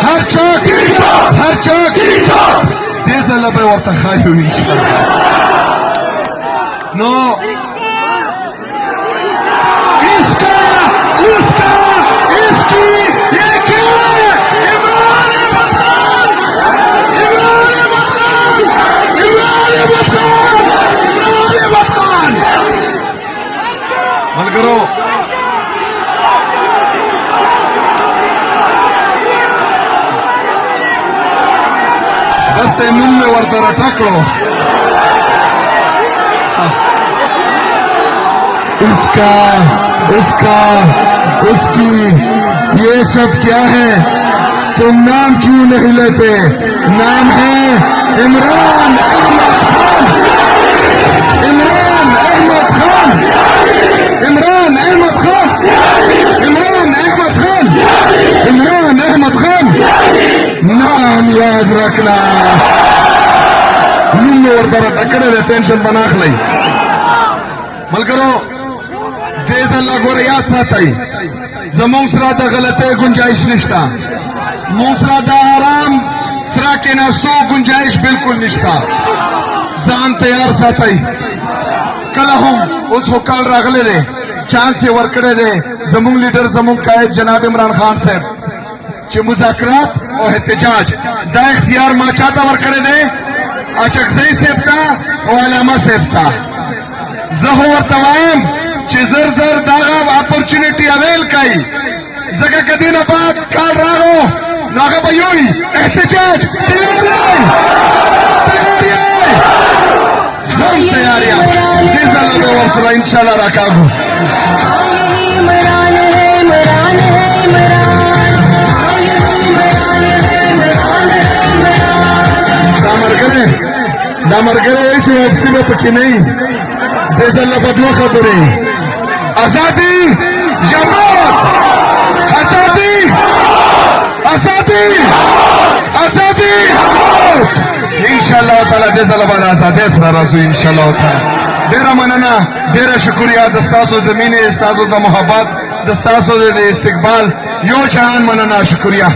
हर चौक देश लबे वक्त खाई हुई नो इसका उसका इसकी ये क्या है? इमरान अहमद खान बंद करो। बस ते नुम में वर्तरा टकड़ो इसका उसकी ये सब क्या है? तुम नाम क्यों नहीं लेते? नाम है इमरान अहमद खान। इमरान अहमद खान नाम याद रखना। नुम और तरह टकड़े दे टेंशन बना खलाई मल करो देश अल्लाह गोरे याद साथई जमों सरादा गलते गुंजाइश निष्ठा मोसरादा आराम सरा के नास्तों गुंजाइश बिल्कुल निष्ठा जान तैयार साथई कल हम उस कल रगले दे चांद से वर्कड़े दे जमुंग लीडर जमुंग कायद जनाब इमरान खान साहब चे मुज़ाकरात और एहतजाज दा इख्तियार माचाता वर्कड़े दे अचकजई सेफ्ता और अलामा सेफ्ता जहोर तमाम चे जर दागा अपॉर्चुनिटी अवेल काई जगह के दिन बाद काल रागो नागा बयोई एहतजाज तैयारियां इंशाल्लाह रखागू दामर करे वापसी में पकी नहीं देश अल्लाह बदलो खबरें आजादी या मौत आजादी इंशाल्लाह ताला देश अल्लाह बना आजादी रासू इंशाल्लाह ताला डेरा मनना डेरा शुक्रिया दस्तासो जमीने दस्तासो दा मोहब्बत दस्तासो दे इस्तकबाल यो जहान मनना शुक्रिया।